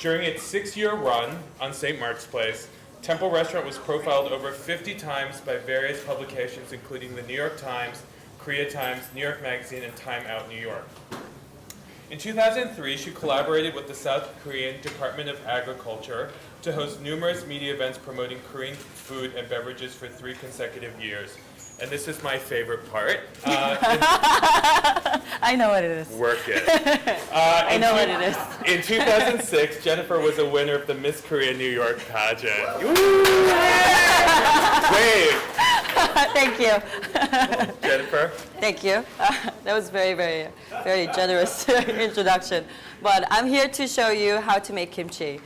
During its 6-year run on St. Mark's Place, Temple Restaurant was profiled over 50 times by various publications, including the New York Times, Korea Times, New York Magazine, and Time Out New York. In 2003, she collaborated with the South Korean Department of Agriculture to host numerous media events promoting Korean food and beverages for 3 consecutive years. And this is my favorite part. I know what it is. Work it. I know what it is. In 2006, Jennifer was a winner of the Miss Korea New York pageant. Wave. Thank you. Jennifer? Thank you. That was very, very, very generous introduction. But I'm here to show you how to make kimchi.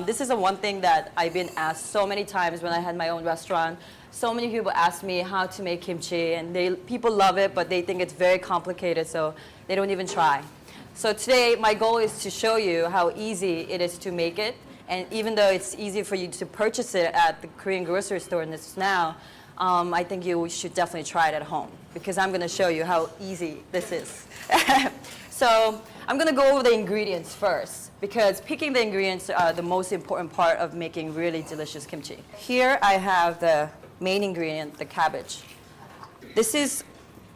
This is one thing that I've been asked so many times when I had my own restaurant. So many people ask me how to make kimchi, and people love it, but they think it's very complicated, so they don't even try. So today, my goal is to show you how easy it is to make it. And even though it's easy for you to purchase it at the Korean grocery store now, I think you should definitely try it at home, because I'm going to show you how easy this is. So I'm going to go over the ingredients first, because picking the ingredients are the most important part of making really delicious kimchi. Here I have the main ingredient, the cabbage. This is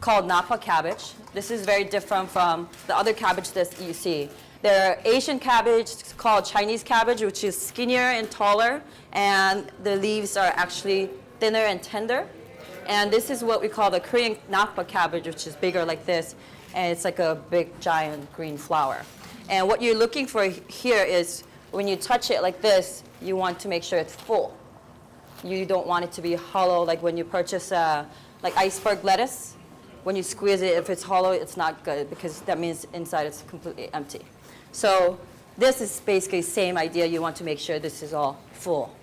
called napa cabbage. This is very different from the other cabbage that you see. There are Asian cabbage called Chinese cabbage, which is skinnier and taller, and the leaves are actually thinner and tender. And this is what we call the Korean napa cabbage, which is bigger like this, and it's like a big giant green flower. And what you're looking for here is when you touch it like this, you want to make sure it's full. You don't want it to be hollow, like when you purchase like iceberg lettuce. When you squeeze it, if it's hollow, it's not good, because that means inside it's completely empty. So this is basically the same idea. You want to make sure this is all full.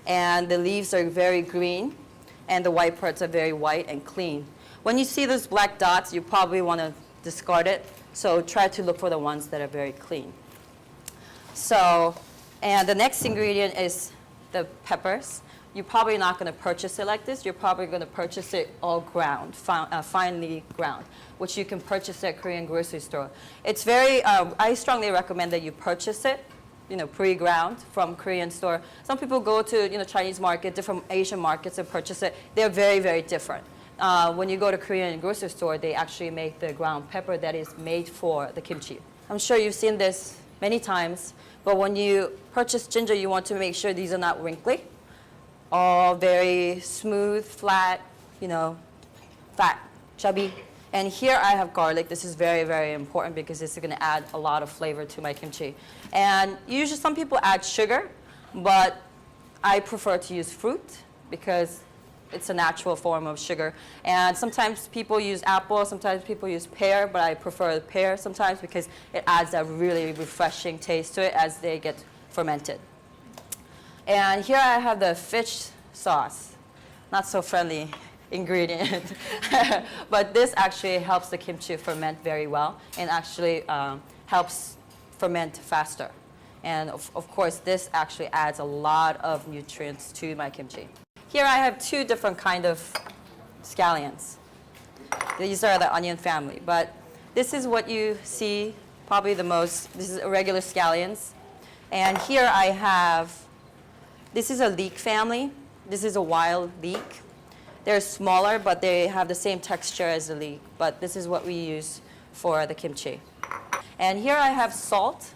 And the leaves are very green, and the white parts are very white and clean. When you see those black dots, you probably want to discard it. So try to look for the ones that are very clean. So, and the next ingredient is the peppers. You're probably not going to purchase it like this. You're probably going to purchase it all ground, finely ground, which you can purchase at Korean grocery store. It's very, I strongly recommend that you purchase it, pre-ground from Korean store. Some people go to, Chinese market, different Asian markets and purchase it. They're very, very different. When you go to Korean grocery store, they actually make the ground pepper that is made for the kimchi. I'm sure you've seen this many times, but when you purchase ginger, you want to make sure these are not wrinkly. All very smooth, flat, fat, chubby. And here I have garlic. This is very, very important because this is going to add a lot of flavor to my kimchi. And usually some people add sugar, but I prefer to use fruit because it's a natural form of sugar. And sometimes people use apple, sometimes people use pear, but I prefer pear sometimes because it adds a really refreshing taste to it as they get fermented. And here I have the fish sauce, not so friendly ingredient, but this actually helps the kimchi ferment very well and actually helps ferment faster. And of course, this actually adds a lot of nutrients to my kimchi. Here I have 2 different kind of scallions. These are the onion family, but this is what you see probably the most. This is irregular scallions. And here I have, this is a leek family. This is a wild leek. They're smaller, but they have the same texture as the leek. But this is what we use for the kimchi. And here I have salt.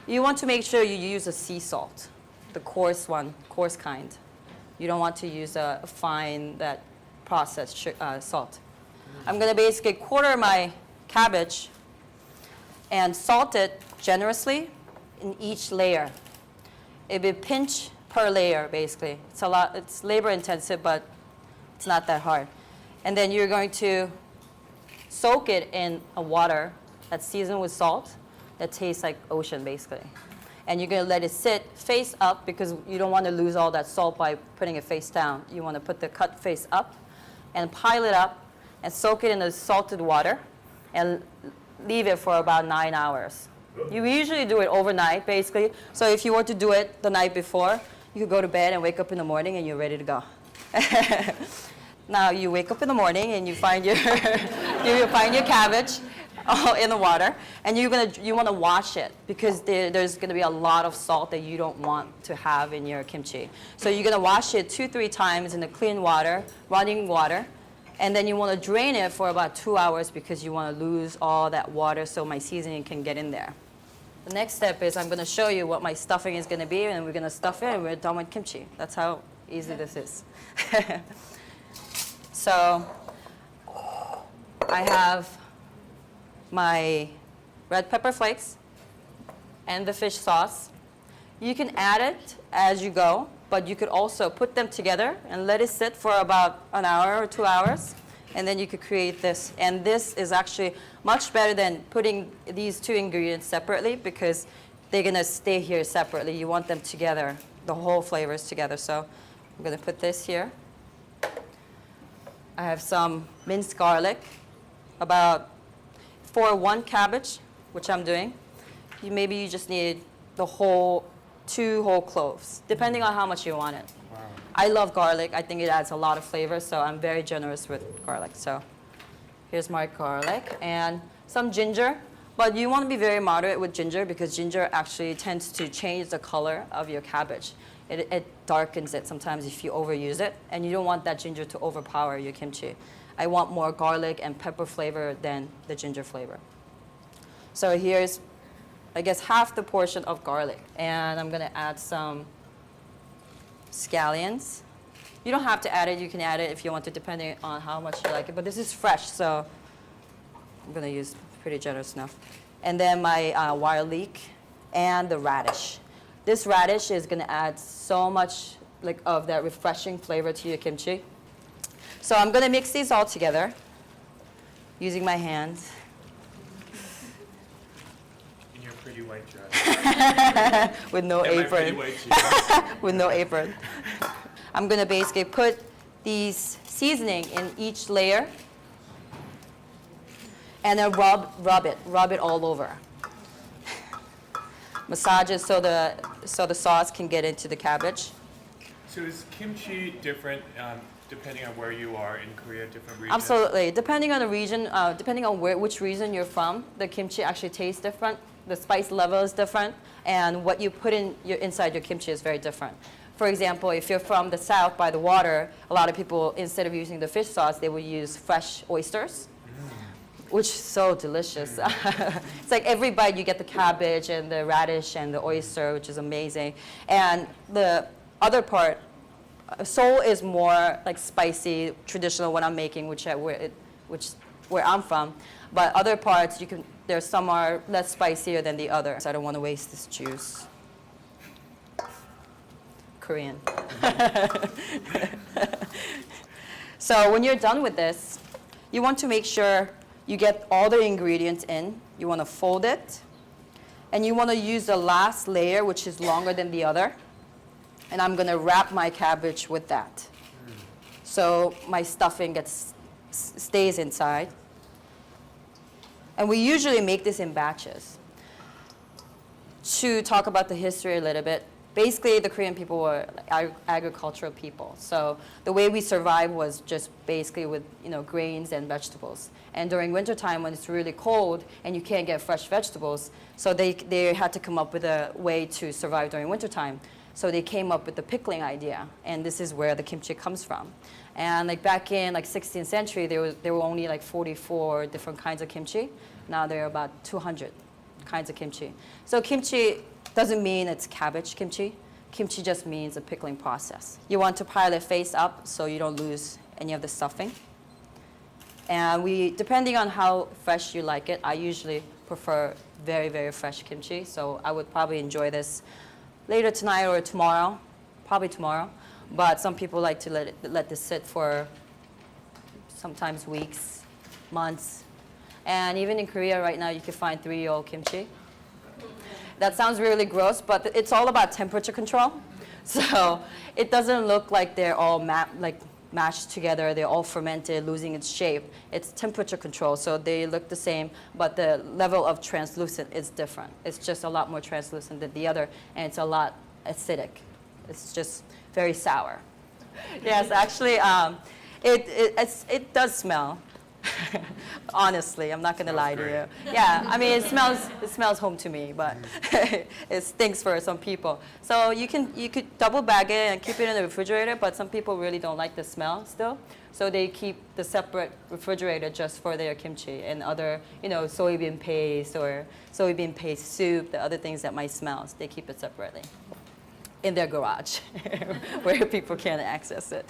You want to make sure you use a sea salt, the coarse one, coarse kind. You don't want to use a fine, that processed salt. I'm going to basically quarter my cabbage and salt it generously in each layer. It'll be pinch per layer, basically. It's labor intensive, but it's not that hard. And then you're going to soak it in a water that's seasoned with salt that tastes like ocean, basically. And you're going to let it sit face up because you don't want to lose all that salt by putting it face down. You want to put the cut face up and pile it up and soak it in the salted water and leave it for about 9 hours. You usually do it overnight, basically. So if you were to do it the night before, you could go to bed and wake up in the morning and you're ready to go. Now you wake up in the morning and you find your you find your cabbage. Oh, in the water, and you want to wash it because there's going to be a lot of salt that you don't want to have in your kimchi. So you're going to wash it 2-3 times in the clean water, running water, and then you want to drain it for about 2 hours because you want to lose all that water so my seasoning can get in there. The next step is I'm going to show you what my stuffing is going to be, and we're going to stuff it, and we're done with kimchi. That's how easy this is. So I have my red pepper flakes and the fish sauce. You can add it as you go, but you could also put them together and let it sit for about an hour or 2 hours, and then you could create this. And this is actually much better than putting these two ingredients separately because they're gonna stay here separately. You want them together, the whole flavors together. So I'm gonna put this here. I have some minced garlic, for 1 cabbage, which I'm doing. Maybe you just need the 2 whole cloves, depending on how much you want it. Wow. I love garlic. I think it adds a lot of flavor, so I'm very generous with garlic. So here's my garlic and some ginger. But you want to be very moderate with ginger because ginger actually tends to change the color of your cabbage. It darkens it sometimes if you overuse it, and you don't want that ginger to overpower your kimchi. I want more garlic and pepper flavor than the ginger flavor. So here's, I guess, half the portion of garlic. And I'm going to add some scallions. You don't have to add it. You can add it if you want to, depending on how much you like it. But this is fresh, so I'm going to use pretty generous enough. And then my wild leek and the radish. This radish is going to add so much of that refreshing flavor to your kimchi. So I'm going to mix these all together using my hands. In your pretty white dress. With no And my apron. pretty white shoes. With no apron. I'm going to basically put these seasoning in each layer and then rub it all over. Massage it so the sauce can get into the cabbage. So is kimchi different depending on where you are in Korea, different regions? Absolutely. Depending on the region, depending on which region you're from, the kimchi actually tastes different. The spice level is different, and what you put inside your kimchi is very different. For example, if you're from the south by the water, a lot of people, instead of using the fish sauce, they will use fresh oysters, which is so delicious. It's like every bite you get the cabbage and the radish and the oyster, which is amazing. And the other part, Seoul is more like spicy, traditional what I'm making, where I'm from. But other parts, there's some are less spicier than the others. I don't want to waste this juice. Korean. So when you're done with this, you want to make sure you get all the ingredients in. You want to fold it. And you want to use the last layer, which is longer than the other. And I'm going to wrap my cabbage with that. So my stuffing stays inside. And we usually make this in batches. To talk about the history a little bit, basically the Korean people were agricultural people. So the way we survived was just basically with grains and vegetables. And during wintertime when it's really cold and you can't get fresh vegetables, so they had to come up with a way to survive during wintertime. So they came up with the pickling idea, and this is where the kimchi comes from. And back in 16th century, there were only 44 different kinds of kimchi. Now there are about 200 kinds of kimchi. So kimchi doesn't mean it's cabbage kimchi. Kimchi just means a pickling process. You want to pile it face up so you don't lose any of the stuffing. And depending on how fresh you like it, I usually prefer very, very fresh kimchi. So I would probably enjoy this later tonight or tomorrow, probably tomorrow. But some people like to let this sit for sometimes weeks, months. And even in Korea right now, you can find 3-year-old kimchi. That sounds really gross, but it's all about temperature control. So it doesn't look like they're all mashed together, they're all fermented, losing its shape. It's temperature control, so they look the same, but the level of translucent is different. It's just a lot more translucent than the other, and it's a lot acidic. It's just very sour. Yes, actually, it does smell. Honestly, I'm not gonna lie to you. Yeah, I mean, it smells home to me, but it stinks for some people. So you could double bag it and keep it in the refrigerator, but some people really don't like the smell still. So they keep the separate refrigerator just for their kimchi and other, soybean paste or soybean paste soup, the other things that might smell. So they keep it separately in their garage where people can't access it.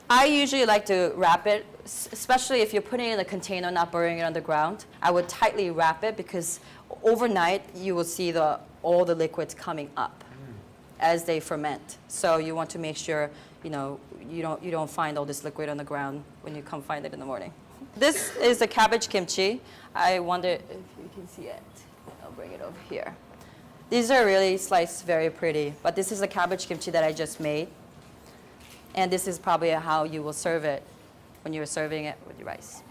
I usually like to wrap it, especially if you're putting it in a container, not burying it on the ground. I would tightly wrap it because overnight you will see all the liquids coming up as they ferment. So you want to make sure you don't find all this liquid on the ground when you come find it in the morning. This is the cabbage kimchi. I wonder if you can see it. I'll bring it over here. These are really sliced very pretty, but this is a cabbage kimchi that I just made. And this is probably how you will serve it when you're serving it with your rice.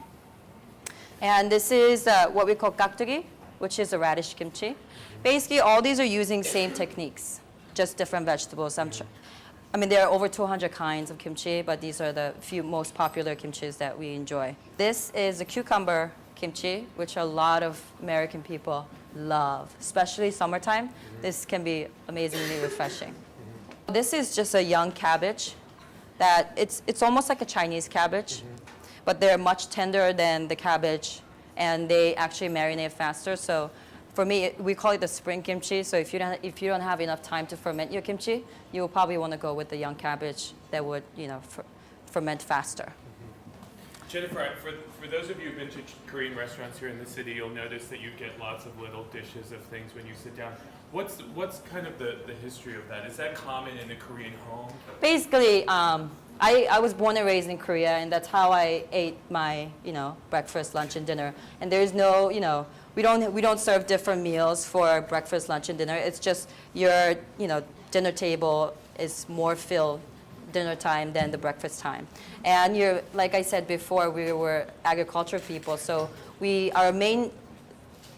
And this is what we call kaktogi, which is a radish kimchi. Basically, all these are using same techniques, just different vegetables. There are over 200 kinds of kimchi, but these are the few most popular kimchis that we enjoy. This is a cucumber kimchi, which a lot of American people love, especially summertime. This can be amazingly refreshing. This is just a young cabbage that it's almost like a Chinese cabbage, but they're much tenderer than the cabbage, and they actually marinate faster. So for me, we call it the spring kimchi. So if you don't have enough time to ferment your kimchi, you will probably want to go with the young cabbage that would ferment faster. Jennifer, for those of you who've been to Korean restaurants here in the city, you'll notice that you get lots of little dishes of things when you sit down. What's kind of the history of that? Is that common in a Korean home? Basically, I was born and raised in Korea, and that's how I ate my breakfast, lunch, and dinner. And there's no we don't serve different meals for breakfast, lunch, and dinner. It's just your dinner table is more filled dinner time than the breakfast time. And like I said before, we were agriculture people, so our main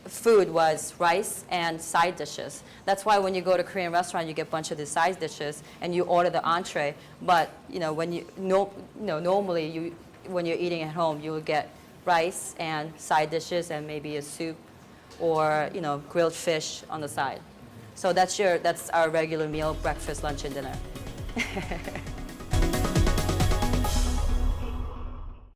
food was rice and side dishes. That's why when you go to a Korean restaurant, you get a bunch of these side dishes and you order the entree. But normally when you're eating at home, you will get rice and side dishes and maybe a soup or grilled fish on the side. So that's our regular meal, breakfast, lunch, and dinner.